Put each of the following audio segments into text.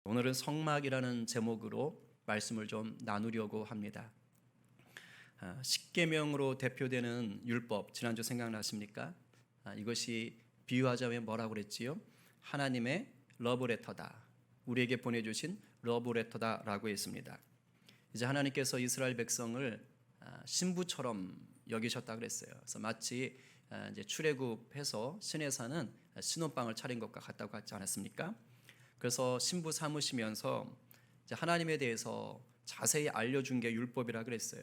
오늘은 성막이라는 제목으로 말씀을 좀 나누려고 합니다. 십계명으로 대표되는 율법, 지난주 생각나십니까? 이것이 비유하자면 뭐라고 그랬지요? 하나님의 러브레터다. 우리에게 보내주신 러브레터다라고 했습니다. 이제 하나님께서 이스라엘 백성을 신부처럼 여기셨다 그랬어요. 그래서 마치 이제 출애굽해서 신에 사는 신혼방을 차린 것과 같다고 하지 않았습니까? 그래서 신부 삼으시면서 이제 하나님에 대해서 자세히 알려준 게 율법이라 그랬어요.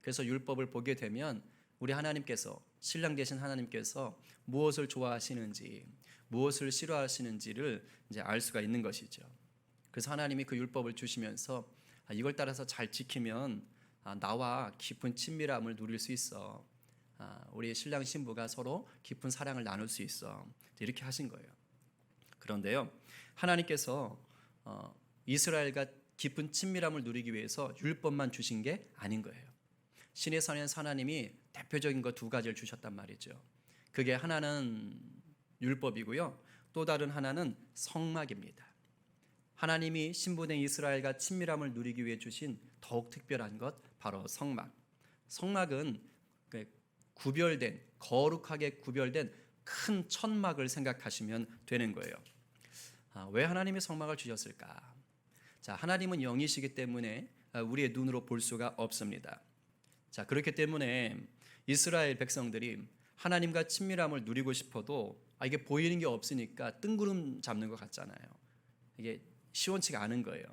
그래서 율법을 보게 되면 우리 하나님께서, 신랑 되신 하나님께서 무엇을 좋아하시는지, 무엇을 싫어하시는지를 이제 알 수가 있는 것이죠. 그래서 하나님이 그 율법을 주시면서 이걸 따라서 잘 지키면 나와 깊은 친밀함을 누릴 수 있어. 우리 신랑 신부가 서로 깊은 사랑을 나눌 수 있어. 이렇게 하신 거예요. 그런데요, 하나님께서 이스라엘과 깊은 친밀함을 누리기 위해서 율법만 주신 게 아닌 거예요. 신의 사는 하나님이 대표적인 거 두 가지를 주셨단 말이죠. 그게 하나는 율법이고요, 또 다른 하나는 성막입니다. 하나님이 신부된 이스라엘과 친밀함을 누리기 위해 주신 더욱 특별한 것, 바로 성막. 성막은 구별된, 거룩하게 구별된 큰 천막을 생각하시면 되는 거예요. 왜 하나님이 성막을 주셨을까? 자, 하나님은 영이시기 때문에 우리의 눈으로 볼 수가 없습니다. 자, 그렇기 때문에 이스라엘 백성들이 하나님과 친밀함을 누리고 싶어도 이게 보이는 게 없으니까 뜬구름 잡는 것 같잖아요. 이게 시원치가 않은 거예요.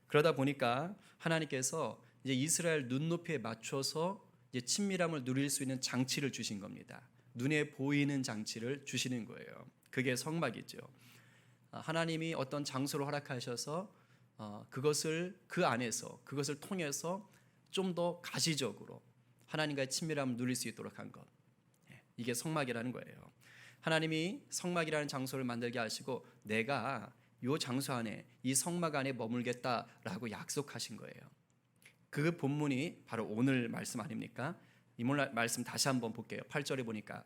그러다 보니까 하나님께서 이제 이스라엘 눈높이에 맞춰서 이제 친밀함을 누릴 수 있는 장치를 주신 겁니다. 눈에 보이는 장치를 주시는 거예요. 그게 성막이죠. 하나님이 어떤 장소를 허락하셔서 그것을 그 안에서, 그것을 통해서 좀 더 가시적으로 하나님과의 친밀함을 누릴 수 있도록 한 것, 이게 성막이라는 거예요. 하나님이 성막이라는 장소를 만들게 하시고 내가 이 장소 안에, 이 성막 안에 머물겠다라고 약속하신 거예요. 그 본문이 바로 오늘 말씀 아닙니까? 이 말씀 다시 한번 볼게요. 8절에 보니까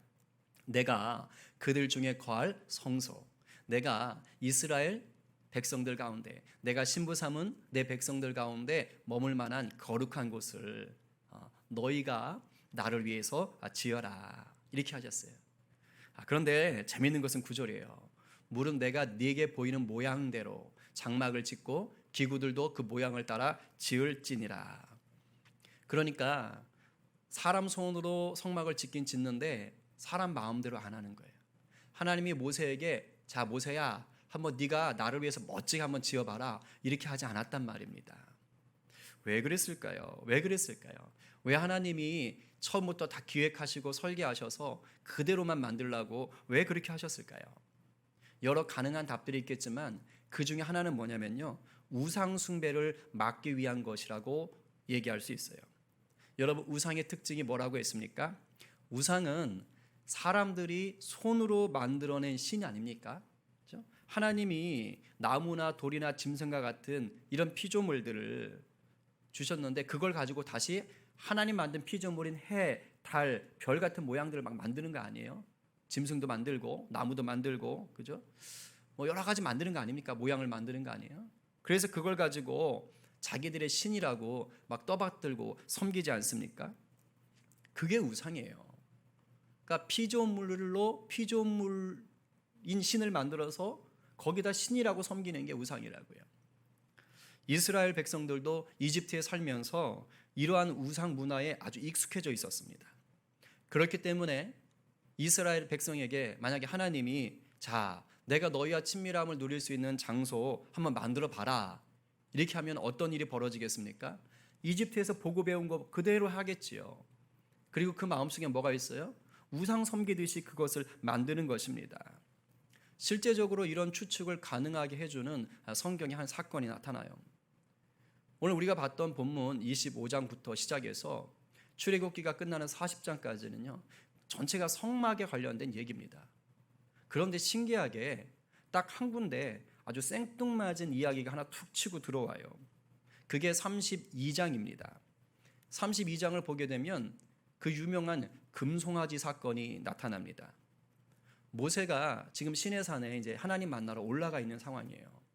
내가 그들 중에 거할 성소, 내가 이스라엘 백성들 가운데, 내가 신부 삼은 내 백성들 가운데 머물 만한 거룩한 곳을 너희가 나를 위해서 지어라, 이렇게 하셨어요. 그런데 재미있는 것은 9절이에요. 무릇 내가 네게 보이는 모양대로 장막을 짓고 기구들도 그 모양을 따라 지을지니라. 그러니까 사람 손으로 성막을 짓긴 짓는데 사람 마음대로 안 하는 거예요. 하나님이 모세에게, 자 모세야, 한번 네가 나를 위해서 멋지게 한번 지어봐라, 이렇게 하지 않았단 말입니다. 왜 그랬을까요? 왜 하나님이 처음부터 다 기획하시고 설계하셔서 그대로만 만들라고 왜 그렇게 하셨을까요? 여러 가능한 답들이 있겠지만 그 중에 하나는 뭐냐면요, 우상 숭배를 막기 위한 것이라고 얘기할 수 있어요. 여러분, 우상의 특징이 뭐라고 했습니까? 우상은 사람들이 손으로 만들어낸 신 아닙니까? 그렇죠? 하나님이 나무나 돌이나 짐승과 같은 이런 피조물들을 주셨는데 그걸 가지고 다시 하나님 만든 피조물인 해, 달, 별 같은 모양들을 막 만드는 거 아니에요? 짐승도 만들고 나무도 만들고, 그죠? 뭐 여러 가지 만드는 거 아닙니까? 모양을 만드는 거 아니에요? 그래서 그걸 가지고 자기들의 신이라고 막 떠받들고 섬기지 않습니까? 그게 우상이에요. 그러니까 피조물인 신을 만들어서 거기다 신이라고 섬기는 게 우상이라고요. 이스라엘 백성들도 이집트에 살면서 이러한 우상 문화에 아주 익숙해져 있었습니다. 그렇기 때문에 이스라엘 백성에게 만약에 하나님이, 자, 내가 너희와 친밀함을 누릴 수 있는 장소 한번 만들어 봐라, 이렇게 하면 어떤 일이 벌어지겠습니까? 이집트에서 보고 배운 거 그대로 하겠지요. 그리고 그 마음속에 뭐가 있어요? 우상 섬기듯이 그것을 만드는 것입니다. 실제적으로 이런 추측을 가능하게 해주는 성경의 한 사건이 나타나요. 오늘 우리가 봤던 본문 25장부터 시작해서 출애굽기가 끝나는 40장까지는요 전체가 성막에 관련된 얘기입니다. 그런데 신기하게 딱 한 군데 아주 생뚱맞은 이야기가 하나 툭 치고 들어와요. 그게 32장입니다. 32장을 보게 되면 그 유명한 금송아지 사건이 나타납니다. 모세가 지금 시내산에 이제 하나님 만나러 올라가 있는 상황이에요.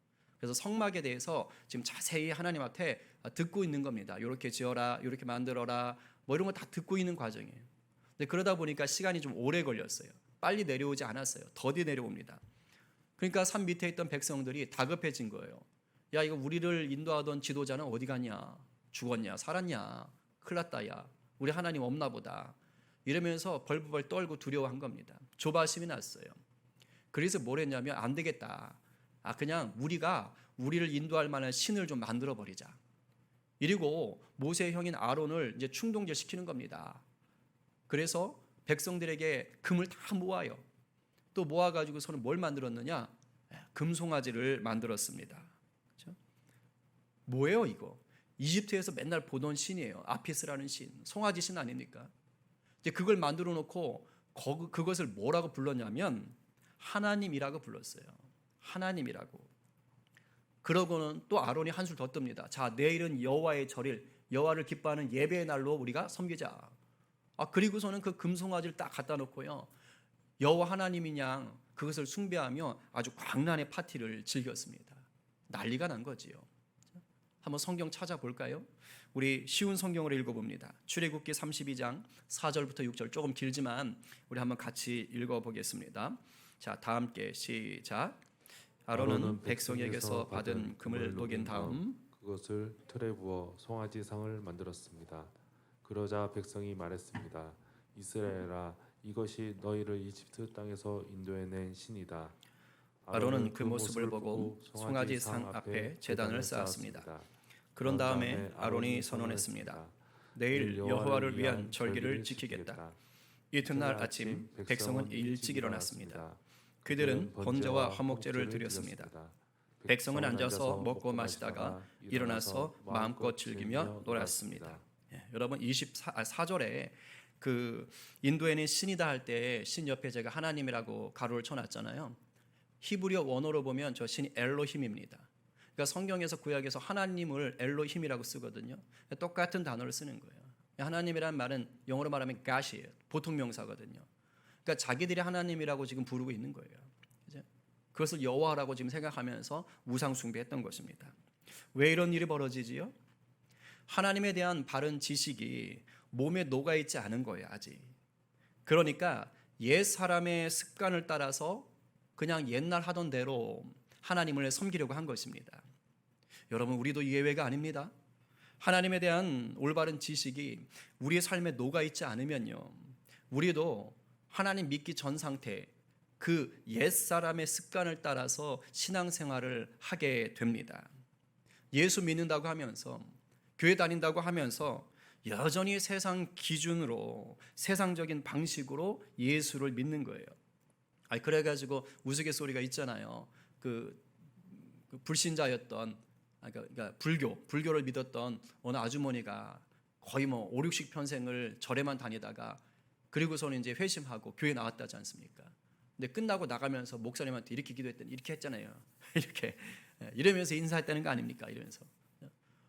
그래서 성막에 대해서 지금 자세히 하나님한테 듣고 있는 겁니다. 이렇게 지어라, 이렇게 만들어라, 뭐 이런 거 다 듣고 있는 과정이에요. 근데 그러다 보니까 시간이 좀 오래 걸렸어요. 빨리 내려오지 않았어요. 더디 내려옵니다. 그러니까 산 밑에 있던 백성들이 다급해진 거예요. 야, 이거 우리를 인도하던 지도자는 어디 갔냐? 죽었냐? 살았냐? 큰일 났다, 야. 우리 하나님 없나 보다. 이러면서 벌벌 떨고 두려워한 겁니다. 조바심이 났어요. 그래서 뭘 했냐면 안 되겠다. 그냥 우리가 우리를 인도할 만한 신을 좀 만들어 버리자. 이리고 모세의 형인 아론을 이제 충동질 시키는 겁니다. 그래서 백성들에게 금을 다 모아요. 또 모아가지고서는 뭘 만들었느냐? 금송아지를 만들었습니다. 그렇죠? 뭐예요 이거? 이집트에서 맨날 보던 신이에요. 아피스라는 신, 송아지 신 아닙니까? 이제 그걸 만들어 놓고 그것을 뭐라고 불렀냐면 하나님이라고 불렀어요. 하나님이라고. 그러고는 또 아론이 한술 더 뜹니다. 자, 내일은 여호와의 절일, 여호와를 기뻐하는 예배의 날로 우리가 섬기자. 그리고서는 그 금송아지를 딱 갖다 놓고요. 여호와 하나님인 양 그것을 숭배하며 아주 광란의 파티를 즐겼습니다. 난리가 난 거지요. 한번 성경 찾아볼까요? 우리 쉬운 성경으로 읽어봅니다. 출애굽기 32장 4절부터 6절 조금 길지만 우리 한번 같이 읽어보겠습니다. 자, 다 함께 시작. 아론은 백성에게서 받은 금을 녹인 다음 그것을 틀에 부어 송아지상을 만들었습니다. 그러자 백성이 말했습니다. 이스라엘아, 이것이 너희를 이집트 땅에서 인도해낸 신이다. 아론은 그 모습을 보고 송아지 상 앞에 제단을 쌓았습니다. 그런 다음에 아론이 선언했습니다. 내일 여호와를 위한 절기를 지키겠다. 이튿날 아침 백성은 일찍 일어났습니다. 그들은 번제와 화목제를 드렸습니다. 백성은 앉아서 먹고 마시다가 일어나서 마음껏 즐기며 놀았습니다. 여러분 24절에 그 인도에는 신이다 할 때 신 옆에 제가 하나님이라고 가로를 쳐놨잖아요. 히브리어 원어로 보면 저 신이 엘로힘입니다. 그러니까 성경에서 구약에서 하나님을 엘로힘이라고 쓰거든요. 똑같은 단어를 쓰는 거예요. 하나님이라는 말은 영어로 말하면 God이에요. 보통 명사거든요. 그러니까 자기들이 하나님이라고 지금 부르고 있는 거예요. 그죠? 그것을 여호와라고 지금 생각하면서 우상 숭배했던 것입니다. 왜 이런 일이 벌어지지요? 하나님에 대한 바른 지식이 몸에 녹아 있지 않은 거예요, 아직. 그러니까 옛 사람의 습관을 따라서 그냥 옛날 하던 대로 하나님을 섬기려고 한 것입니다. 여러분, 우리도 예외가 아닙니다. 하나님에 대한 올바른 지식이 우리의 삶에 녹아 있지 않으면요, 우리도 하나님 믿기 전 상태, 그 옛 사람의 습관을 따라서 신앙생활을 하게 됩니다. 예수 믿는다고 하면서, 교회 다닌다고 하면서 여전히 세상 기준으로, 세상적인 방식으로 예수를 믿는 거예요. 그래가지고 우스갯소리가 있잖아요. 그 불신자였던, 그러니까 불교를 믿었던 어느 아주머니가 거의 뭐 5, 60평생을 절에만 다니다가 그리고서는 이제 회심하고 교회 나왔다지 않습니까? 근데 끝나고 나가면서 목사님한테 이렇게 기도했더니 이렇게 했잖아요. 이러면서 인사했다는 거 아닙니까? 이러면서.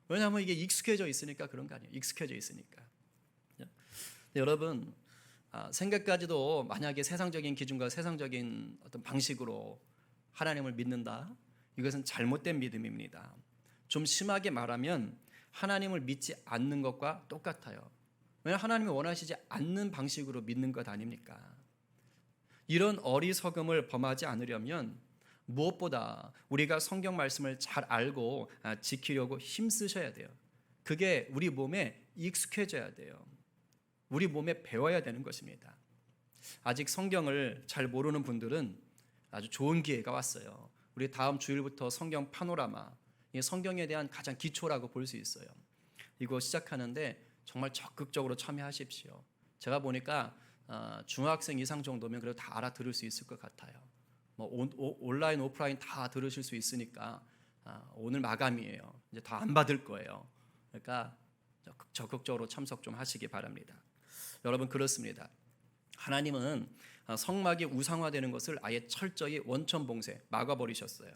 왜냐하면 이게 익숙해져 있으니까 그런 거 아니에요. 익숙해져 있으니까. 여러분, 생각까지도 만약에 세상적인 기준과 세상적인 어떤 방식으로 하나님을 믿는다, 이것은 잘못된 믿음입니다. 좀 심하게 말하면 하나님을 믿지 않는 것과 똑같아요. 왜냐하면 하나님이 원하시지 않는 방식으로 믿는 것 아닙니까? 이런 어리석음을 범하지 않으려면 무엇보다 우리가 성경 말씀을 잘 알고 지키려고 힘쓰셔야 돼요. 그게 우리 몸에 익숙해져야 돼요. 우리 몸에 배워야 되는 것입니다. 아직 성경을 잘 모르는 분들은 아주 좋은 기회가 왔어요. 우리 다음 주일부터 성경 파노라마, 성경에 대한 가장 기초라고 볼 수 있어요. 이거 시작하는데 정말 적극적으로 참여하십시오. 제가 보니까 중학생 이상 정도면 그래도 다 알아들을 수 있을 것 같아요. 뭐 온라인, 오프라인 다 들으실 수 있으니까 오늘 마감이에요. 이제 다 안 받을 거예요. 그러니까 적극적으로 참석 좀 하시기 바랍니다. 여러분, 그렇습니다. 하나님은 성막이 우상화되는 것을 아예 철저히 원천봉쇄 막아버리셨어요.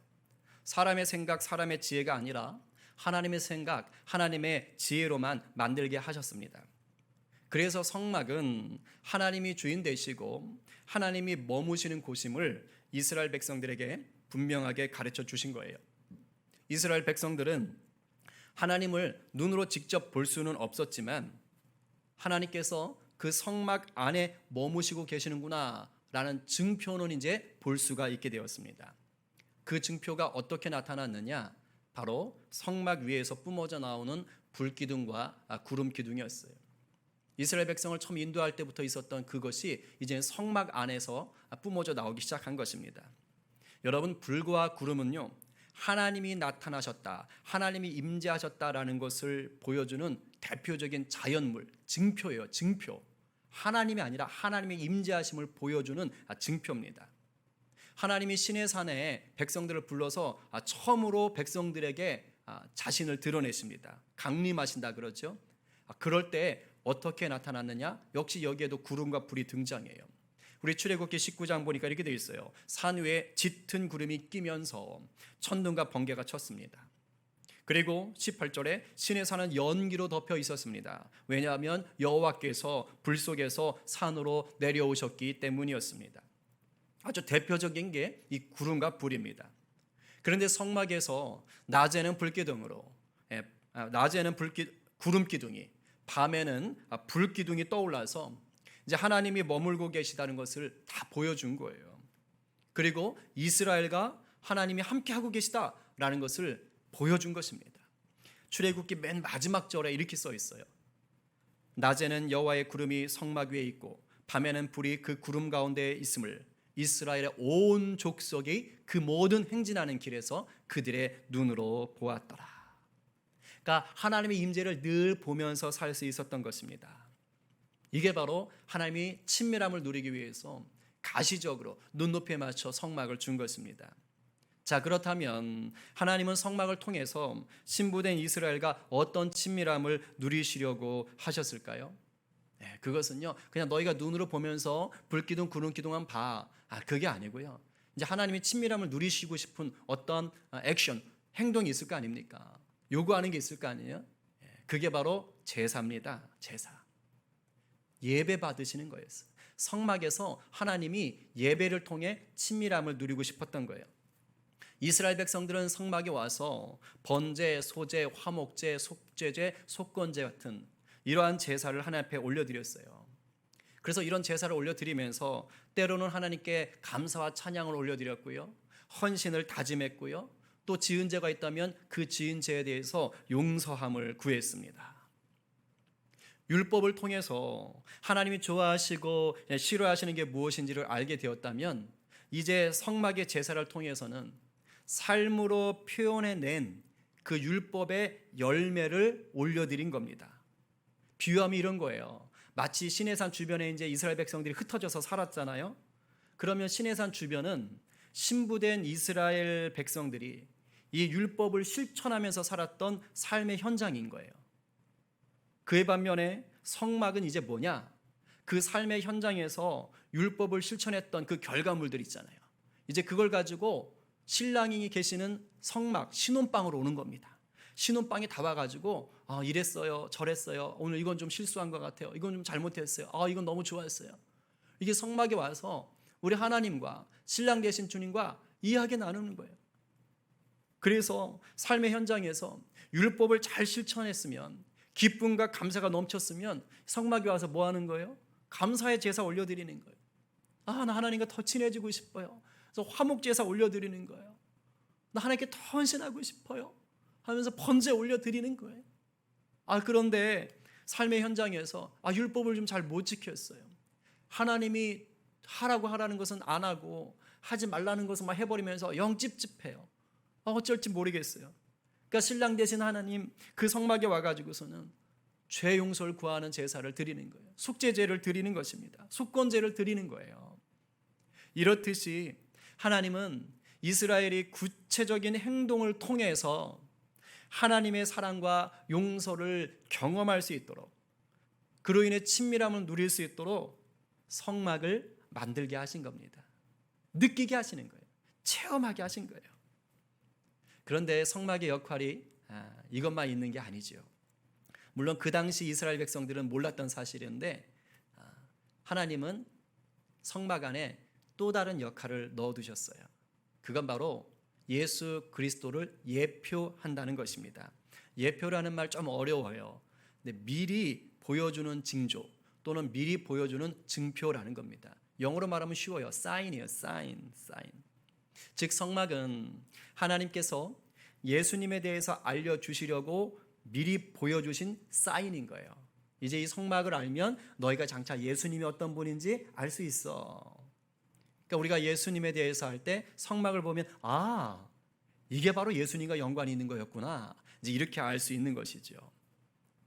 사람의 생각, 사람의 지혜가 아니라 하나님의 생각, 하나님의 지혜로만 만들게 하셨습니다. 그래서 성막은 하나님이 주인 되시고 하나님이 머무시는 곳임을 이스라엘 백성들에게 분명하게 가르쳐 주신 거예요. 이스라엘 백성들은 하나님을 눈으로 직접 볼 수는 없었지만 하나님께서 그 성막 안에 머무시고 계시는구나 라는 증표는 이제 볼 수가 있게 되었습니다. 그 증표가 어떻게 나타났느냐? 바로 성막 위에서 뿜어져 나오는 불기둥과 구름 기둥이었어요. 이스라엘 백성을 처음 인도할 때부터 있었던 그것이 이제 성막 안에서 뿜어져 나오기 시작한 것입니다. 여러분, 불과 구름은요, 하나님이 나타나셨다, 하나님이 임재하셨다라는 것을 보여주는 대표적인 자연물, 증표예요. 증표. 하나님이 아니라 하나님의 임재하심을 보여주는 증표입니다. 하나님이 시내산에 백성들을 불러서 처음으로 백성들에게 자신을 드러내십니다. 강림하신다 그러죠. 그럴 때 어떻게 나타났느냐? 역시 여기에도 구름과 불이 등장해요. 우리 출애굽기 19장 보니까 이렇게 되어 있어요. 산 위에 짙은 구름이 끼면서 천둥과 번개가 쳤습니다. 그리고 18절에 시내산은 연기로 덮여 있었습니다. 왜냐하면 여호와께서 불 속에서 산으로 내려오셨기 때문이었습니다. 아주 대표적인 게 이 구름과 불입니다. 그런데 성막에서 낮에는 불기둥으로, 낮에는 구름 기둥이, 밤에는 불 기둥이 떠올라서 이제 하나님이 머물고 계시다는 것을 다 보여준 거예요. 그리고 이스라엘과 하나님이 함께하고 계시다라는 것을 보여준 것입니다. 출애굽기 맨 마지막 절에 이렇게 써 있어요. 낮에는 여호와의 구름이 성막 위에 있고 밤에는 불이 그 구름 가운데에 있음을 이스라엘의 온 족속이 그 모든 행진하는 길에서 그들의 눈으로 보았더라. 그러니까 하나님의 임재를 늘 보면서 살 수 있었던 것입니다. 이게 바로 하나님이 친밀함을 누리기 위해서 가시적으로 눈높이에 맞춰 성막을 준 것입니다. 자, 그렇다면 하나님은 성막을 통해서 신부된 이스라엘과 어떤 친밀함을 누리시려고 하셨을까요? 그것은요, 그냥 너희가 눈으로 보면서 불기둥 구름 기둥만 봐, 그게 아니고요. 이제 하나님이 친밀함을 누리시고 싶은 어떤 액션, 행동이 있을 거 아닙니까? 요구하는 게 있을 거 아니에요? 그게 바로 제사입니다. 제사. 예배 받으시는 거였어요. 성막에서 하나님이 예배를 통해 친밀함을 누리고 싶었던 거예요. 이스라엘 백성들은 성막에 와서 번제, 소제, 화목제, 속죄제, 속건제 같은 이러한 제사를 하나님 앞에 올려드렸어요. 그래서 이런 제사를 올려드리면서 때로는 하나님께 감사와 찬양을 올려드렸고요, 헌신을 다짐했고요, 또 지은 죄가 있다면 그 지은 죄에 대해서 용서함을 구했습니다. 율법을 통해서 하나님이 좋아하시고 싫어하시는 게 무엇인지를 알게 되었다면 이제 성막의 제사를 통해서는 삶으로 표현해낸 그 율법의 열매를 올려드린 겁니다. 비유함이 이런 거예요. 마치 시내산 주변에 이제 이스라엘 백성들이 흩어져서 살았잖아요. 그러면 시내산 주변은 신부된 이스라엘 백성들이 이 율법을 실천하면서 살았던 삶의 현장인 거예요. 그에 반면에 성막은 이제 뭐냐? 그 삶의 현장에서 율법을 실천했던 그 결과물들 있잖아요. 이제 그걸 가지고 신랑이 계시는 성막, 신혼방으로 오는 겁니다. 신혼방에 다 와가지고 이랬어요, 저랬어요, 오늘 이건 좀 실수한 것 같아요, 이건 좀 잘못했어요, 이건 너무 좋았어요. 이게 성막에 와서 우리 하나님과 신랑 되신 주님과 이야기 나누는 거예요. 그래서 삶의 현장에서 율법을 잘 실천했으면, 기쁨과 감사가 넘쳤으면 성막에 와서 뭐 하는 거예요? 감사의 제사 올려드리는 거예요. 나 하나님과 더 친해지고 싶어요. 그래서 화목 제사 올려드리는 거예요. 나 하나님께 더 헌신하고 싶어요 하면서 번제 올려드리는 거예요. 그런데 삶의 현장에서 율법을 좀 잘 못 지켰어요. 하나님이 하라는 것은 안 하고 하지 말라는 것은 막 해버리면서 영 찝찝해요. 어쩔지 모르겠어요. 그러니까 신랑 되신 하나님 그 성막에 와가지고서는 죄 용서를 구하는 제사를 드리는 거예요. 속죄제를 드리는 것입니다. 속건제를 드리는 거예요. 이렇듯이 하나님은 이스라엘이 구체적인 행동을 통해서 하나님의 사랑과 용서를 경험할 수 있도록, 그로 인해 친밀함을 누릴 수 있도록 성막을 만들게 하신 겁니다. 느끼게 하시는 거예요. 체험하게 하신 거예요. 그런데 성막의 역할이 이것만 있는 게 아니죠. 물론 그 당시 이스라엘 백성들은 몰랐던 사실인데 하나님은 성막 안에 또 다른 역할을 넣어두셨어요. 그건 바로 예수 그리스도를 예표한다는 것입니다. 예표라는 말 좀 어려워요. 근데 미리 보여주는 징조 또는 미리 보여주는 증표라는 겁니다. 영어로 말하면 쉬워요. 사인이에요. 사인. 즉 성막은 하나님께서 예수님에 대해서 알려주시려고 미리 보여주신 사인인 거예요. 이제 이 성막을 알면 너희가 장차 예수님이 어떤 분인지 알 수 있어. 그러니까 우리가 예수님에 대해서 할 때 성막을 보면 아, 이게 바로 예수님과 연관이 있는 거였구나. 이제 이렇게 알 수 있는 것이죠.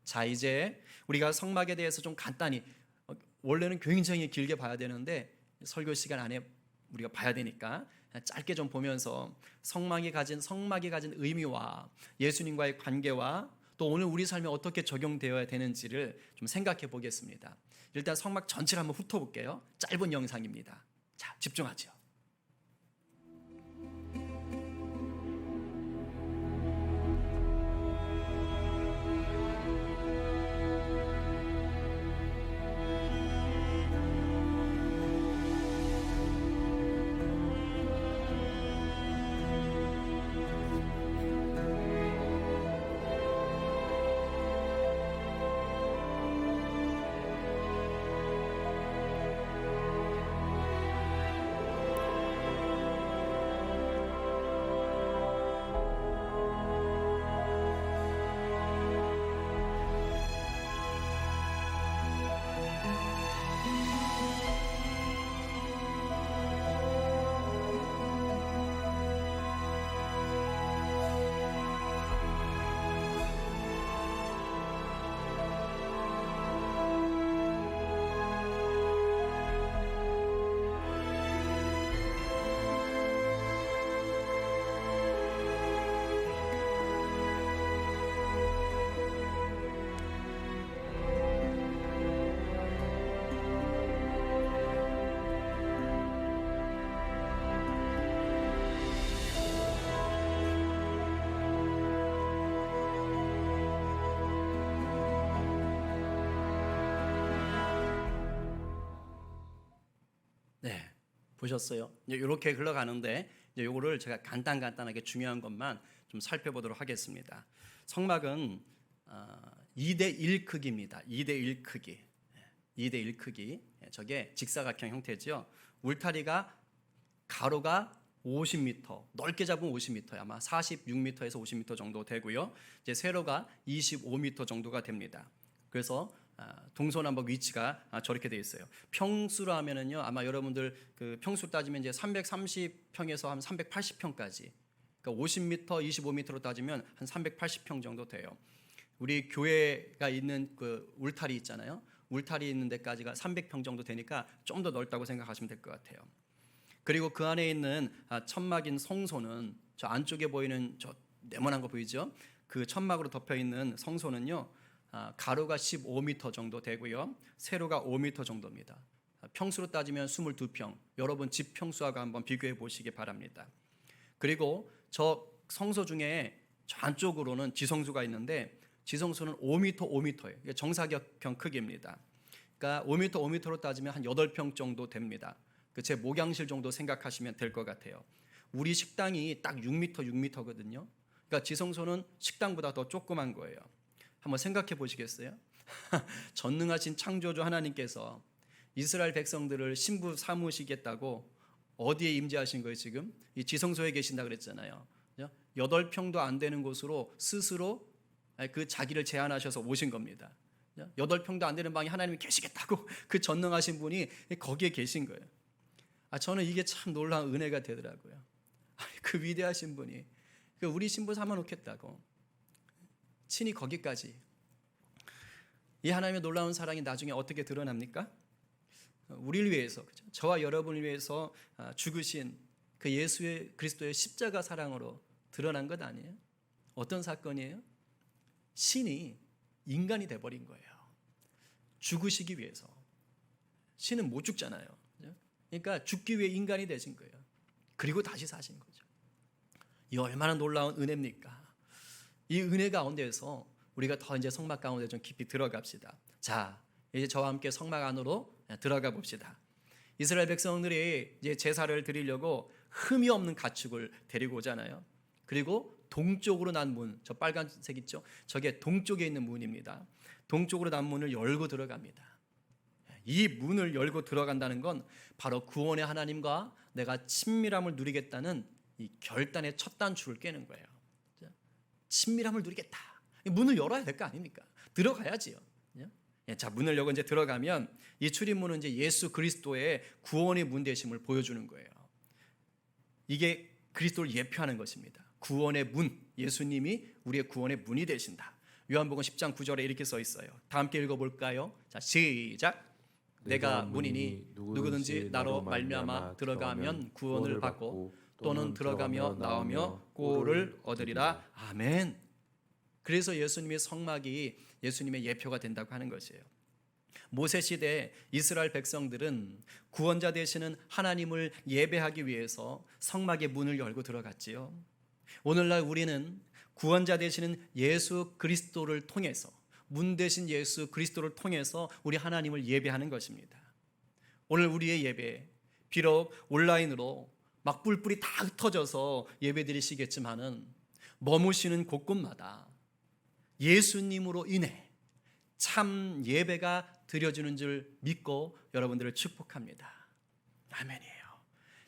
자, 이제 우리가 성막에 대해서 좀 간단히, 원래는 굉장히 길게 봐야 되는데 설교 시간 안에 우리가 봐야 되니까 짧게 좀 보면서 성막이 가진 의미와 예수님과의 관계와 또 오늘 우리 삶에 어떻게 적용되어야 되는지를 좀 생각해 보겠습니다. 일단 성막 전체를 한번 훑어볼게요. 짧은 영상입니다. 자, 집중하죠. 네, 보셨어요? 이렇게 흘러가는데 이제 요거를 제가 간단하게 중요한 것만 좀 살펴보도록 하겠습니다. 성막은 2대1 크기입니다. 2대1 크기. 2대1 크기. 저게 직사각형 형태죠. 울타리가 가로가 50m, 넓게 잡으면 50m, 아마 46m에서 50m 정도 되고요. 이제 세로가 25m 정도가 됩니다. 그래서 동서남북 위치가 저렇게 되어 있어요. 평수로 하면은요, 아마 여러분들 그 평수 따지면 이제 330평에서 한 380평까지, 그러니까 50m, 25m로 따지면 한 380평 정도 돼요. 우리 교회가 있는 그 울타리 있잖아요. 울타리 있는 데까지가 300평 정도 되니까 좀 더 넓다고 생각하시면 될 것 같아요. 그리고 그 안에 있는 천막인 성소는 저 안쪽에 보이는 저 네모난 거 보이죠? 그 천막으로 덮여 있는 성소는요, 가로가 15m 정도 되고요, 세로가 5m 정도입니다. 평수로 따지면 22평. 여러분 집 평수하고 한번 비교해 보시기 바랍니다. 그리고 저 성소 중에 저 안쪽으로는 지성소가 있는데 지성소는 5m, 5m예요. 정사각형 크기입니다. 그러니까 5m, 5m로 따지면 한 8평 정도 됩니다. 제 목양실 정도 생각하시면 될 것 같아요. 우리 식당이 딱 6m, 6m거든요. 그러니까 지성소는 식당보다 더 조그만 거예요. 한번 생각해 보시겠어요? 전능하신 창조주 하나님께서 이스라엘 백성들을 신부 삼으시겠다고 어디에 임재하신 거예요 지금? 이 지성소에 계신다 그랬잖아요. 8평도 안 되는 곳으로 스스로 그 자기를 제안하셔서 오신 겁니다. 8평도 안 되는 방에 하나님이 계시겠다고 그 전능하신 분이 거기에 계신 거예요. 저는 이게 참 놀라운 은혜가 되더라고요. 그 위대하신 분이 우리 신부 삼아놓겠다고 친히 거기까지. 이 하나님의 놀라운 사랑이 나중에 어떻게 드러납니까? 우리를 위해서, 그렇죠? 저와 여러분을 위해서 죽으신 그 예수의 그리스도의 십자가 사랑으로 드러난 것 아니에요? 어떤 사건이에요? 신이 인간이 돼버린 거예요. 죽으시기 위해서. 신은 못 죽잖아요. 그러니까 죽기 위해 인간이 되신 거예요. 그리고 다시 사신 거죠. 이 얼마나 놀라운 은혜입니까? 이 은혜 가운데에서 우리가 더 이제 성막 가운데 좀 깊이 들어갑시다. 자, 이제 저와 함께 성막 안으로 들어가 봅시다. 이스라엘 백성들이 이제 제사를 드리려고 흠이 없는 가축을 데리고 오잖아요. 그리고 동쪽으로 난 문, 저 빨간색 있죠? 저게 동쪽에 있는 문입니다. 동쪽으로 난 문을 열고 들어갑니다. 이 문을 열고 들어간다는 건 바로 구원의 하나님과 내가 친밀함을 누리겠다는 이 결단의 첫 단추를 깨는 거예요. 친밀함을 누리겠다. 문을 열어야 될 거 아닙니까? 들어가야지요. 자, 문을 열고 이제 들어가면 이 출입문은 이제 예수 그리스도의 구원의 문 되심을 보여주는 거예요. 이게 그리스도를 예표하는 것입니다. 구원의 문, 예수님이 우리의 구원의 문이 되신다. 요한복음 10장 9절에 이렇게 써 있어요. 다 함께 읽어볼까요? 자, 시작. 내가 문이니 누구든지 나로 말미암아 들어가면 구원을 받고 또는 들어가며 나오며 구원을 얻으리라. 아멘. 그래서 예수님의 성막이 예수님의 예표가 된다고 하는 것이에요. 모세 시대 이스라엘 백성들은 구원자 되시는 하나님을 예배하기 위해서 성막의 문을 열고 들어갔지요. 오늘날 우리는 구원자 되시는 예수 그리스도를 통해서, 문 대신 예수 그리스도를 통해서 우리 하나님을 예배하는 것입니다. 오늘 우리의 예배, 비록 온라인으로 막 뿔뿔이 다 흩어져서 예배 드리시겠지만은 머무시는 곳곳마다 예수님으로 인해 참 예배가 드려지는 줄 믿고 여러분들을 축복합니다. 아멘이에요.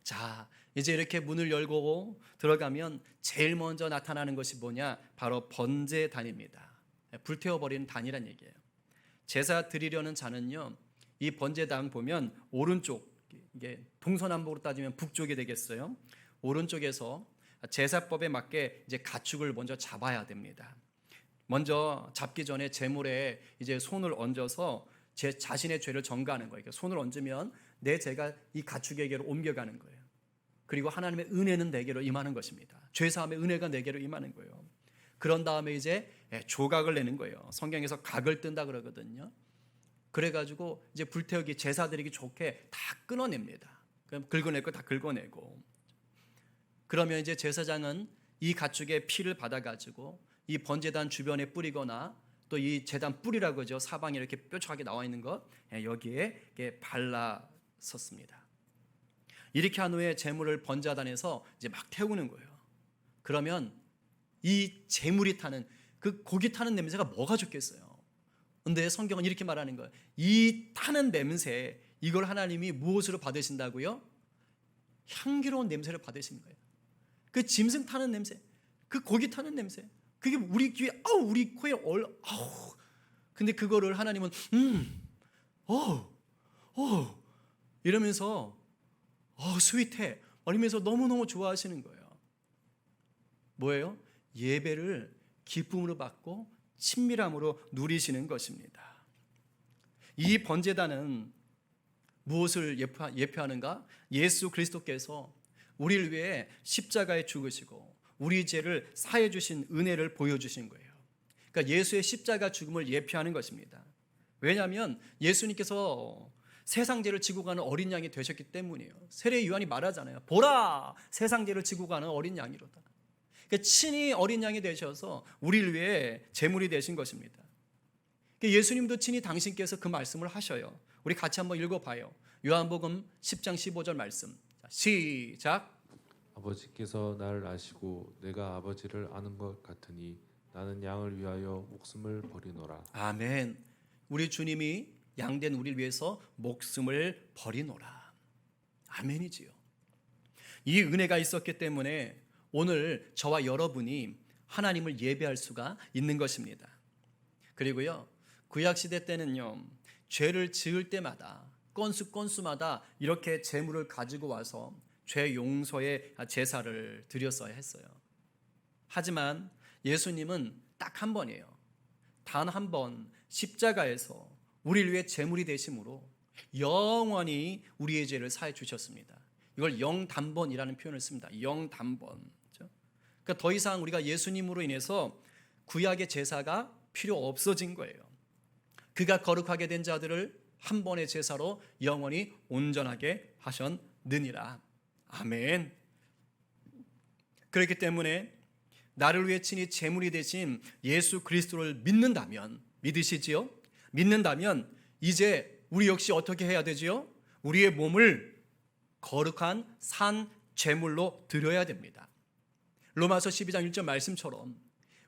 자, 이제 이렇게 문을 열고 들어가면 제일 먼저 나타나는 것이 뭐냐? 바로 번제단입니다. 불태워버리는 단이란 얘기예요. 제사 드리려는 자는요, 이 번제단 보면 오른쪽, 이게 동서남북으로 따지면 북쪽이 되겠어요. 오른쪽에서 제사법에 맞게 이제 가축을 먼저 잡아야 됩니다. 먼저 잡기 전에 제물에 이제 손을 얹어서 제 자신의 죄를 전가하는 거예요. 손을 얹으면 내 죄가 이 가축에게로 옮겨가는 거예요. 그리고 하나님의 은혜는 내게로 임하는 것입니다. 죄사함의 은혜가 내게로 임하는 거예요. 그런 다음에 이제 조각을 내는 거예요. 성경에서 각을 뜬다 그러거든요. 그래가지고 이제 불태우기 제사 드리기 좋게 다 끊어냅니다. 그럼 긁어낼 거 다 긁어내고, 그러면 이제 제사장은 이 가축의 피를 받아가지고 이 번제단 주변에 뿌리거나 또 이 제단 뿌리라고 하죠. 사방에 이렇게 뾰족하게 나와 있는 것, 여기에 발랐었습니다. 이렇게 한 후에 제물을 번제단에서 이제 막 태우는 거예요. 그러면 이 제물이 타는 그 고기 타는 냄새가 뭐가 좋겠어요? 근데 성경은 이렇게 말하는 거예요. 이 타는 냄새, 이걸 하나님이 무엇으로 받으신다고요? 향기로운 냄새를 받으시는 거예요. 그 짐승 타는 냄새, 그 고기 타는 냄새, 그게 우리 귀에 우리 코에 근데 그거를 하나님은 이러면서 스윗해 이러면서 너무너무 좋아하시는 거예요. 뭐예요? 예배를 기쁨으로 받고 친밀함으로 누리시는 것입니다. 이 번제단은 무엇을 예표하는가? 예수 그리스도께서 우리를 위해 십자가에 죽으시고 우리 죄를 사해 주신 은혜를 보여주신 거예요. 그러니까 예수의 십자가 죽음을 예표하는 것입니다. 왜냐하면 예수님께서 세상 죄를 지고 가는 어린 양이 되셨기 때문이에요. 세례 요한이 말하잖아요. 보라, 세상 죄를 지고 가는 어린 양이로다. 그러니까 친히 어린 양이 되셔서 우리를 위해 제물이 되신 것입니다. 그러니까 예수님도 친히 당신께서 그 말씀을 하셔요. 우리 같이 한번 읽어봐요. 요한복음 10장 15절 말씀. 시작. 아버지께서 나를 아시고 내가 아버지를 아는 것 같으니 나는 양을 위하여 목숨을 버리노라. 아멘. 우리 주님이 양된 우리를 위해서 목숨을 버리노라. 아멘이지요. 이 은혜가 있었기 때문에 오늘 저와 여러분이 하나님을 예배할 수가 있는 것입니다. 그리고요, 구약시대 때는요, 죄를 지을 때마다 건수마다 이렇게 제물을 가지고 와서 죄 용서의 제사를 드렸어야 했어요. 하지만 예수님은 딱 한 번이에요. 단 한 번 십자가에서 우리를 위해 제물이 되심으로 영원히 우리의 죄를 사해 주셨습니다. 이걸 영단번이라는 표현을 씁니다. 영단번. 그러니까 더 이상 우리가 예수님으로 인해서 구약의 제사가 필요 없어진 거예요. 그가 거룩하게 된 자들을 한 번의 제사로 영원히 온전하게 하셨느니라. 아멘. 그렇기 때문에 나를 위해 친히 제물이 되신 예수 그리스도를 믿는다면, 믿으시지요? 믿는다면 이제 우리 역시 어떻게 해야 되지요? 우리의 몸을 거룩한 산 제물로 드려야 됩니다. 로마서 12장 1절 말씀처럼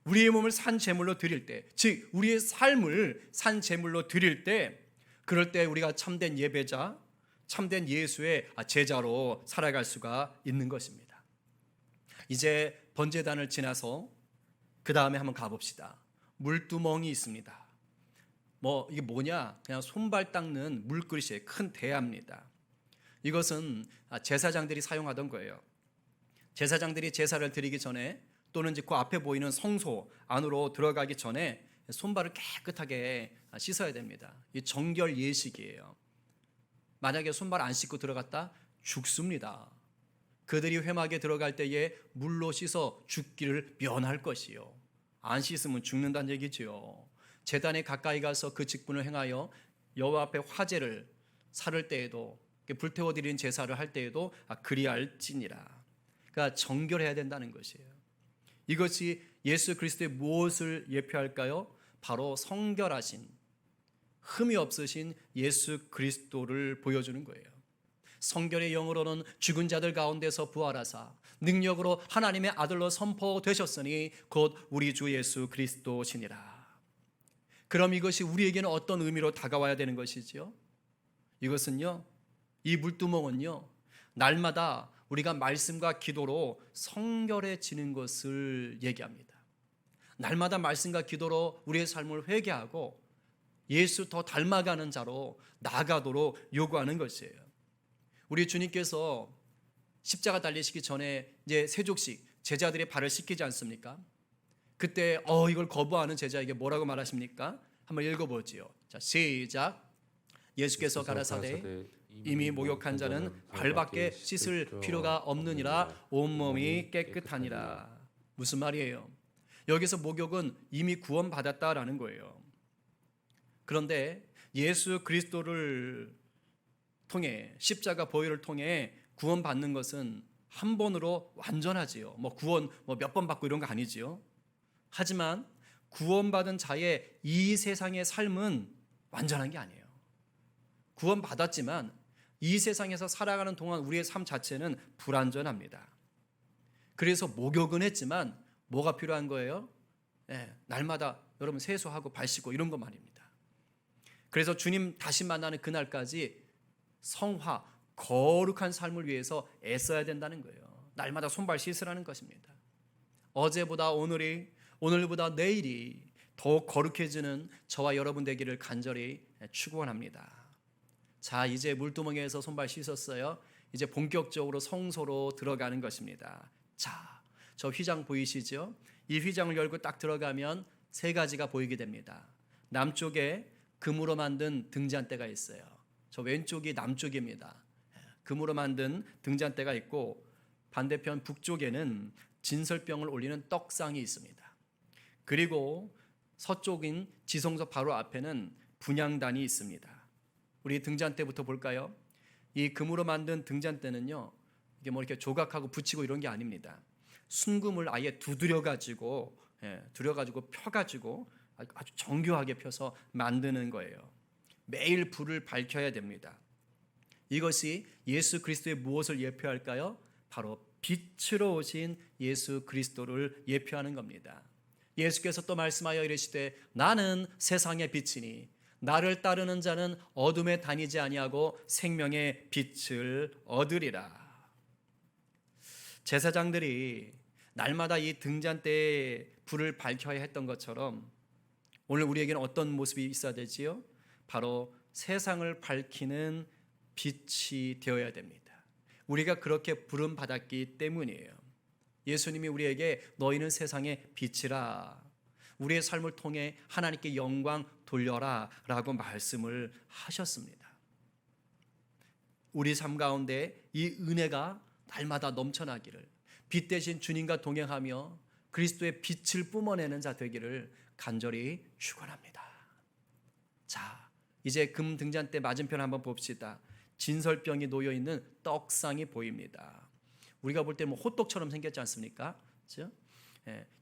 우리의 몸을 산 제물로 드릴 때, 즉 우리의 삶을 산 제물로 드릴 때, 그럴 때 우리가 참된 예배자, 참된 예수의 제자로 살아갈 수가 있는 것입니다. 이제 번제단을 지나서 그 다음에 한번 가봅시다. 물두멍이 있습니다. 이게 뭐냐? 그냥 손발 닦는 물그릇이에요. 큰 대야입니다. 이것은 제사장들이 사용하던 거예요. 제사장들이 제사를 드리기 전에 또는 그 앞에 보이는 성소 안으로 들어가기 전에 손발을 깨끗하게 씻어야 됩니다. 이 정결 예식이에요. 만약에 손발 안 씻고 들어갔다 죽습니다. 그들이 회막에 들어갈 때에 물로 씻어 죽기를 면할 것이요. 안 씻으면 죽는다는 얘기지요. 제단에 가까이 가서 그 직분을 행하여 여호와 앞에 화제를 살을 때에도, 불태워 드리는 제사를 할 때에도 그리할지니라. 그러니까 정결해야 된다는 것이에요. 이것이 예수 그리스도의 무엇을 예표할까요? 바로 성결하신, 흠이 없으신 예수 그리스도를 보여주는 거예요. 성결의 영으로는 죽은 자들 가운데서 부활하사 능력으로 하나님의 아들로 선포되셨으니 곧 우리 주 예수 그리스도시니라. 그럼 이것이 우리에게는 어떤 의미로 다가와야 되는 것이지요? 이것은요, 이 물두멍은요, 날마다 우리가 말씀과 기도로 성결해지는 것을 얘기합니다. 날마다 말씀과 기도로 우리의 삶을 회개하고 예수 더 닮아가는 자로 나아가도록 요구하는 것이에요. 우리 주님께서 십자가 달리시기 전에 이제 세족식 제자들의 발을 씻기지 않습니까? 그때 이걸 거부하는 제자에게 뭐라고 말하십니까? 한번 읽어보지요. 자, 시작. 예수께서 가라사대 이미 목욕한 자는 발밖에 씻을 필요가 없느니라 온몸이 깨끗하니라. 무슨 말이에요? 여기서 목욕은 이미 구원받았다라는 거예요. 그런데 예수 그리스도를 통해, 십자가 보혈을 통해 구원받는 것은 한 번으로 완전하지요. 구원 몇 번 받고 이런 거 아니지요. 하지만 구원받은 자의 이 세상의 삶은 완전한 게 아니에요. 구원받았지만 이 세상에서 살아가는 동안 우리의 삶 자체는 불완전합니다. 그래서 목욕은 했지만 뭐가 필요한 거예요? 날마다 여러분 세수하고 발 씻고 이런 거 말입니다. 그래서 주님 다시 만나는 그날까지 성화, 거룩한 삶을 위해서 애써야 된다는 거예요. 날마다 손발 씻으라는 것입니다. 어제보다 오늘이, 오늘보다 내일이 더욱 거룩해지는 저와 여러분 되기를 간절히 축원합니다. 자, 이제 물두멍에서 손발 씻었어요. 이제 본격적으로 성소로 들어가는 것입니다. 자, 저 휘장 보이시죠? 이 휘장을 열고 딱 들어가면 세 가지가 보이게 됩니다. 남쪽에 금으로 만든 등잔대가 있어요. 저 왼쪽이 남쪽입니다. 금으로 만든 등잔대가 있고 반대편 북쪽에는 진설병을 올리는 떡상이 있습니다. 그리고 서쪽인 지성소 바로 앞에는 분향단이 있습니다. 우리 등잔대부터 볼까요? 이 금으로 만든 등잔대는요, 이게 이렇게 조각하고 붙이고 이런 게 아닙니다. 순금을 아예 두드려가지고 펴가지고 아주 정교하게 펴서 만드는 거예요. 매일 불을 밝혀야 됩니다. 이것이 예수 그리스도의 무엇을 예표할까요? 바로 빛으로 오신 예수 그리스도를 예표하는 겁니다. 예수께서 또 말씀하여 이르시되 나는 세상의 빛이니 나를 따르는 자는 어둠에 다니지 아니하고 생명의 빛을 얻으리라. 제사장들이 날마다 이 등잔대에 불을 밝혀야 했던 것처럼 오늘 우리에게는 어떤 모습이 있어야 되지요? 바로 세상을 밝히는 빛이 되어야 됩니다. 우리가 그렇게 부름 받았기 때문이에요. 예수님이 우리에게 너희는 세상의 빛이라, 우리의 삶을 통해 하나님께 영광 돌려라 라고 말씀을 하셨습니다. 우리 삶 가운데 이 은혜가 날마다 넘쳐나기를, 빛 대신 주님과 동행하며 그리스도의 빛을 뿜어내는 자 되기를 간절히 축원합니다. 자, 이제 금 등잔대 맞은편 한번 봅시다. 진설병이 놓여 있는 떡상이 보입니다. 우리가 볼 때 호떡처럼 생겼지 않습니까? 그렇죠?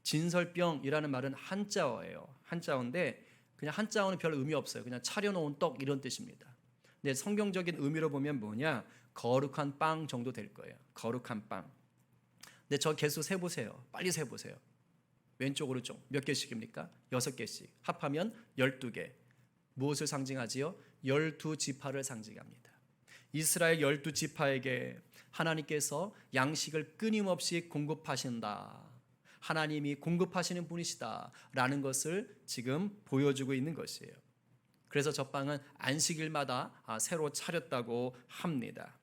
진설병이라는 말은 한자어예요. 한자어인데 그냥 한자어는 별 의미 없어요. 그냥 차려놓은 떡 이런 뜻입니다. 근데 성경적인 의미로 보면 뭐냐? 거룩한 빵 정도 될 거예요. 거룩한 빵. 근데 저 개수 세보세요. 빨리 세보세요. 왼쪽 오른쪽 몇 개씩입니까? 6개씩. 합하면 12개. 무엇을 상징하지요? 12지파를 상징합니다. 이스라엘 12지파에게 하나님께서 양식을 끊임없이 공급하신다. 하나님이 공급하시는 분이시다 라는 것을 지금 보여주고 있는 것이에요. 그래서 저 빵은 안식일마다 새로 차렸다고 합니다.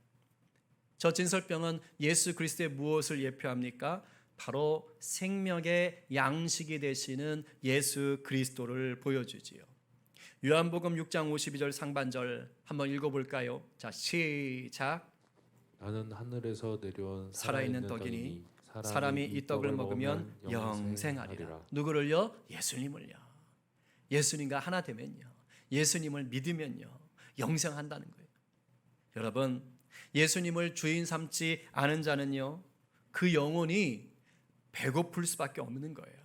저 진설병은 예수 그리스도의 무엇을 예표합니까? 바로 생명의 양식이 되시는 예수 그리스도를 보여주지요. 요한복음 6장 52절 상반절 한번 읽어볼까요? 자, 시작. 나는 하늘에서 내려온 살아있는 떡이니 사람이 이 떡을 먹으면 영생하리라. 누구를요? 예수님을요. 예수님과 하나 되면요, 예수님을 믿으면요, 영생한다는 거예요. 여러분, 예수님을 주인 삼지 않은 자는요, 그 영혼이 배고플 수밖에 없는 거예요.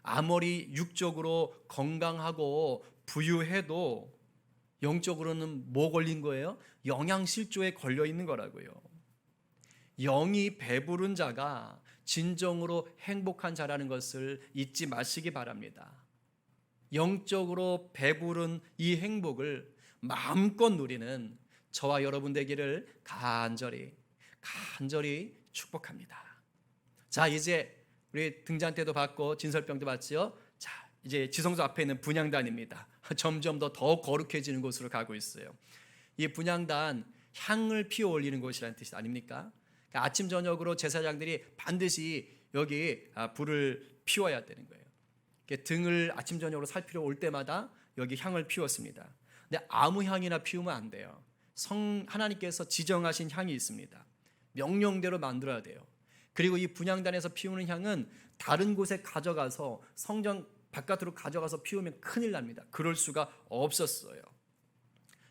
아무리 육적으로 건강하고 부유해도 영적으로는 뭐 걸린 거예요? 영양실조에 걸려 있는 거라고요. 영이 배부른 자가 진정으로 행복한 자라는 것을 잊지 마시기 바랍니다. 영적으로 배부른 이 행복을 마음껏 누리는 저와 여러분 되기를 간절히 축복합니다. 자, 이제 우리 등잔 때도 받고 진설병도 받지요. 자, 이제 지성소 앞에 있는 분향단입니다. 점점 더 거룩해지는 곳으로 가고 있어요. 이 분향단, 향을 피워 올리는 곳이라는 뜻이 아닙니까? 그러니까 아침 저녁으로 제사장들이 반드시 여기 불을 피워야 되는 거예요. 등을 아침 저녁으로 살피러 올 때마다 여기 향을 피웠습니다. 근데 아무 향이나 피우면 안 돼요. 하나님께서 지정하신 향이 있습니다. 명령대로 만들어야 돼요. 그리고 이 분향단에서 피우는 향은 다른 곳에 가져가서 성전 바깥으로 가져가서 피우면 큰일 납니다. 그럴 수가 없었어요.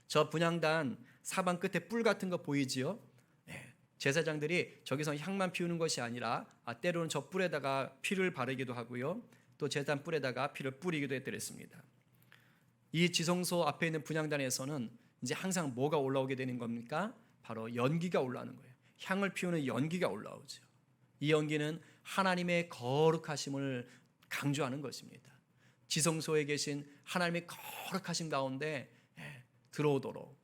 저 분향단 사방 끝에 뿔 같은 거 보이지요? 네. 제사장들이 저기서 향만 피우는 것이 아니라 때로는 저 뿔에다가 피를 바르기도 하고요, 또 제단 뿔에다가 피를 뿌리기도 했더랬습니다. 이 지성소 앞에 있는 분향단에서는 이제 항상 뭐가 올라오게 되는 겁니까? 바로 연기가 올라오는 거예요. 향을 피우는 연기가 올라오죠. 이 연기는 하나님의 거룩하심을 강조하는 것입니다. 지성소에 계신 하나님의 거룩하심 가운데 들어오도록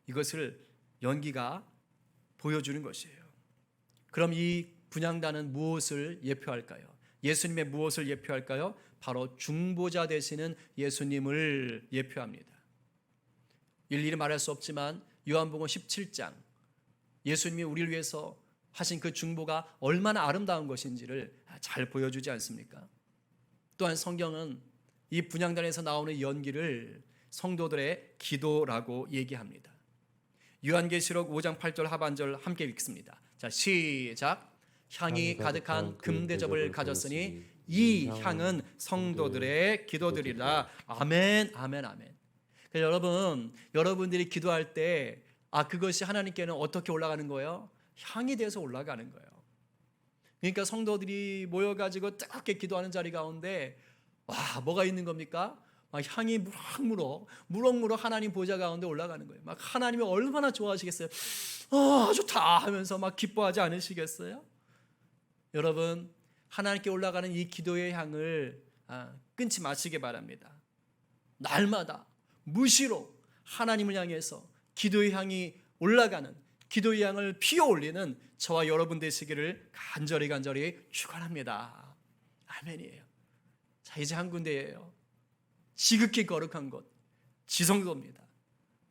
이것을 연기가 보여주는 것이에요. 그럼 이 분향단은 무엇을 예표할까요? 예수님의 무엇을 예표할까요? 바로 중보자 되시는 예수님을 예표합니다. 일일이 말할 수 없지만 요한복음 17장, 예수님이 우리를 위해서 하신 그 중보가 얼마나 아름다운 것인지를 잘 보여주지 않습니까? 또한 성경은 이 분향단에서 나오는 연기를 성도들의 기도라고 얘기합니다. 요한계시록 5장 8절 하반절 함께 읽습니다. 자, 시작. 향이 가득한 금대접을 가졌으니 이 향은 성도들의 기도들이라. 아멘, 아멘, 아멘. 그러니까 여러분들이 기도할 때 그것이 하나님께는 어떻게 올라가는 거예요? 향이 돼서 올라가는 거예요. 그러니까 성도들이 모여가지고 뜨겁게 기도하는 자리 가운데 뭐가 있는 겁니까? 향이 무럭무럭 하나님 보좌 가운데 올라가는 거예요. 막 하나님이 얼마나 좋아하시겠어요? 좋다 하면서 막 기뻐하지 않으시겠어요? 여러분, 하나님께 올라가는 이 기도의 향을 끊지 마시기 바랍니다. 날마다 무시로 하나님을 향해서 기도의 향이 올라가는, 기도의 향을 피워 올리는 저와 여러분 되시기를 간절히 축원합니다. 아멘이에요. 자, 이제 한 군데예요. 지극히 거룩한 곳, 지성소입니다.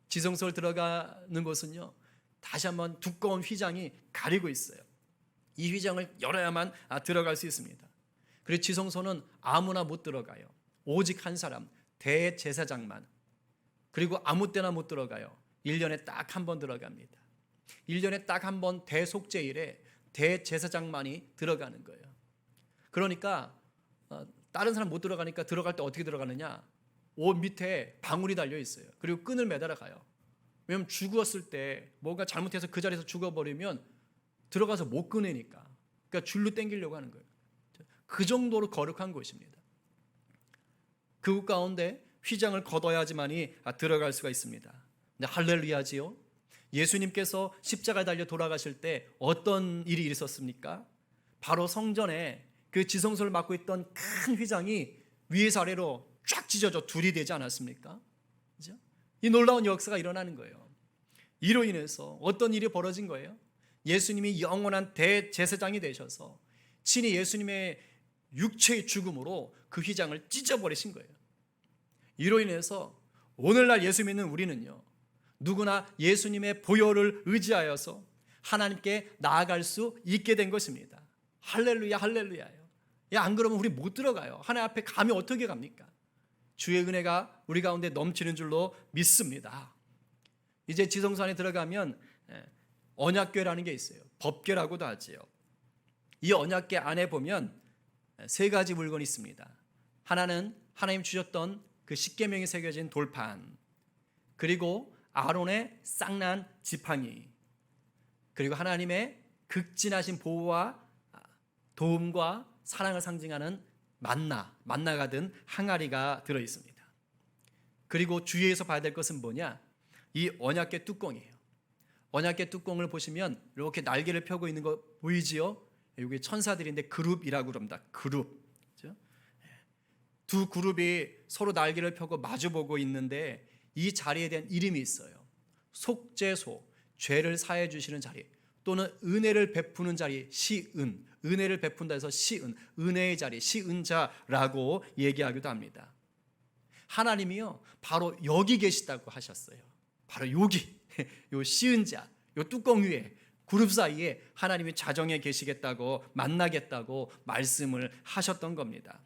지성소를 들어가는 곳은요, 다시 한번 두꺼운 휘장이 가리고 있어요. 이 휘장을 열어야만 들어갈 수 있습니다. 그리고 지성소는 아무나 못 들어가요. 오직 한 사람, 대제사장만. 그리고 아무 때나 못 들어가요. 1년에 딱 한 번 들어갑니다. 1년에 딱 한 번 대속죄일에 대제사장만이 들어가는 거예요. 그러니까 다른 사람 못 들어가니까 들어갈 때 어떻게 들어가느냐? 옷 밑에 방울이 달려 있어요. 그리고 끈을 매달아 가요. 왜냐하면 죽었을 때 뭔가 잘못해서 그 자리에서 죽어버리면 들어가서 못 꺼내니까. 그러니까 줄로 당기려고 하는 거예요. 그 정도로 거룩한 곳입니다. 그곳 가운데 휘장을 걷어야지만이 들어갈 수가 있습니다. 근데 할렐루야지요. 예수님께서 십자가에 달려 돌아가실 때 어떤 일이 있었습니까? 바로 성전에 그 지성소를 맡고 있던 큰 휘장이 위에서 아래로 쫙 찢어져 둘이 되지 않았습니까? 그죠? 이 놀라운 역사가 일어나는 거예요. 이로 인해서 어떤 일이 벌어진 거예요? 예수님이 영원한 대제사장이 되셔서 친히 예수님의 육체의 죽음으로 그 휘장을 찢어버리신 거예요. 이로 인해서 오늘날 예수 믿는 우리는요, 누구나 예수님의 보혈을 의지하여서 하나님께 나아갈 수 있게 된 것입니다. 할렐루야, 할렐루야요. 안 그러면 우리 못 들어가요. 하나님 앞에 감히 어떻게 갑니까? 주의 은혜가 우리 가운데 넘치는 줄로 믿습니다. 이제 지성소 안에 들어가면 언약궤라는 게 있어요. 법궤라고도 하지요. 이 언약궤 안에 보면 세 가지 물건이 있습니다. 하나는 하나님 주셨던 그 십계명이 새겨진 돌판, 그리고 아론의 쌍난 지팡이, 그리고 하나님의 극진하신 보호와 도움과 사랑을 상징하는 만나가 든 항아리가 들어 있습니다. 그리고 주의해서 봐야 될 것은 뭐냐? 이 언약궤 뚜껑이에요. 언약궤 뚜껑을 보시면 이렇게 날개를 펴고 있는 거 보이지요? 여기 천사들인데 그룹이라고 그럽니다. 그룹. 그렇죠? 두 그룹이 서로 날개를 펴고 마주보고 있는데 이 자리에 대한 이름이 있어요. 속죄소, 죄를 사해 주시는 자리, 또는 은혜를 베푸는 자리, 시은, 은혜를 베푼다 해서 시은, 은혜의 자리, 시은자라고 얘기하기도 합니다. 하나님이요, 바로 여기 계시다고 하셨어요. 바로 여기, 요 시은자, 요 뚜껑 위에, 그룹 사이에 하나님이 자정에 계시겠다고, 만나겠다고 말씀을 하셨던 겁니다.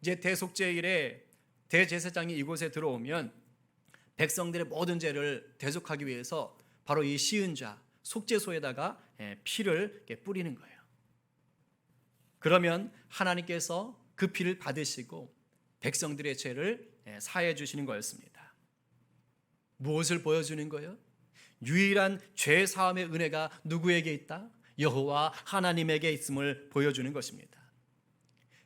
이제 대속죄일에 대제사장이 이곳에 들어오면 백성들의 모든 죄를 대속하기 위해서 바로 이 시은자, 속죄소에다가 피를 뿌리는 거예요. 그러면 하나님께서 그 피를 받으시고 백성들의 죄를 사해 주시는 거였습니다. 무엇을 보여주는 거예요? 유일한 죄 사함의 은혜가 누구에게 있다? 여호와 하나님에게 있음을 보여주는 것입니다.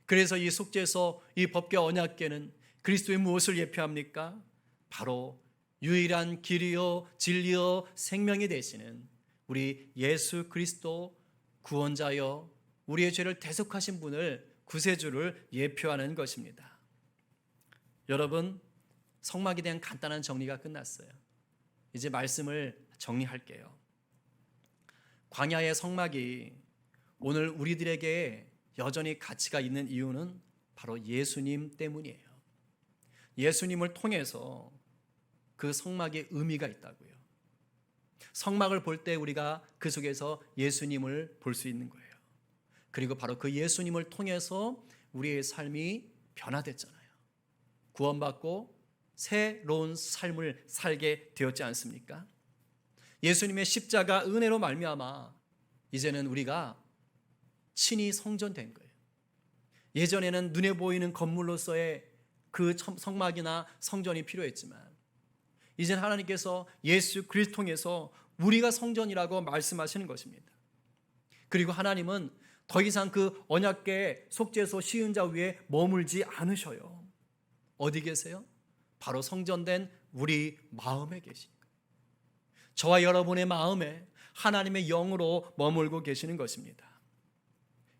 그래서 이 속죄소, 이 법궤 언약궤는 그리스도의 무엇을 예표합니까? 바로 유일한 길이요 진리요 생명이 되시는 우리 예수 그리스도 구원자여 우리의 죄를 대속하신 분을, 구세주를 예표하는 것입니다. 여러분, 성막에 대한 간단한 정리가 끝났어요. 이제 말씀을 정리할게요. 광야의 성막이 오늘 우리들에게 여전히 가치가 있는 이유는 바로 예수님 때문이에요. 예수님을 통해서 그 성막에 의미가 있다고요. 성막을 볼 때 우리가 그 속에서 예수님을 볼 수 있는 거예요. 그리고 바로 그 예수님을 통해서 우리의 삶이 변화됐잖아요. 구원받고 새로운 삶을 살게 되었지 않습니까? 예수님의 십자가 은혜로 말미암아 이제는 우리가 친히 성전된 거예요. 예전에는 눈에 보이는 건물로서의 그 성막이나 성전이 필요했지만 이제는 하나님께서 예수 그리스도 통해서 우리가 성전이라고 말씀하시는 것입니다. 그리고 하나님은 더 이상 그 언약궤 속죄소 시은자 위에 머물지 않으셔요. 어디 계세요? 바로 성전된 우리 마음에 계신 거예요. 저와 여러분의 마음에 하나님의 영으로 머물고 계시는 것입니다.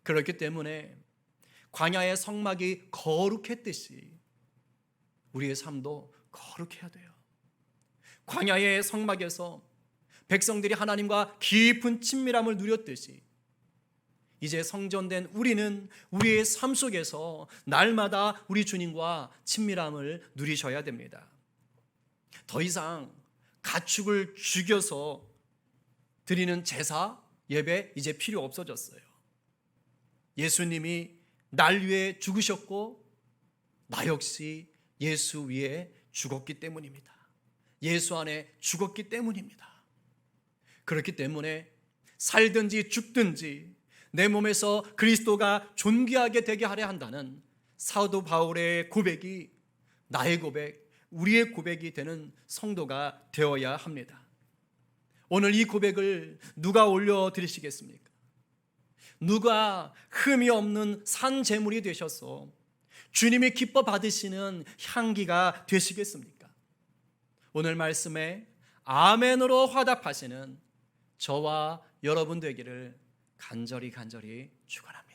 그렇기 때문에 광야의 성막이 거룩했듯이 우리의 삶도 거룩해야 돼요. 광야의 성막에서 백성들이 하나님과 깊은 친밀함을 누렸듯이 이제 성전된 우리는 우리의 삶 속에서 날마다 우리 주님과 친밀함을 누리셔야 됩니다. 더 이상 가축을 죽여서 드리는 제사, 예배 이제 필요 없어졌어요. 예수님이 날 위해 죽으셨고 나 역시 예수 위에 죽었기 때문입니다. 예수 안에 죽었기 때문입니다. 그렇기 때문에 살든지 죽든지 내 몸에서 그리스도가 존귀하게 되게 하려 한다는 사도 바울의 고백이 나의 고백, 우리의 고백이 되는 성도가 되어야 합니다. 오늘 이 고백을 누가 올려드리시겠습니까? 누가 흠이 없는 산 제물이 되셔서 주님이 기뻐 받으시는 향기가 되시겠습니까? 오늘 말씀에 아멘으로 화답하시는 저와 여러분 되기를 간절히 축원합니다.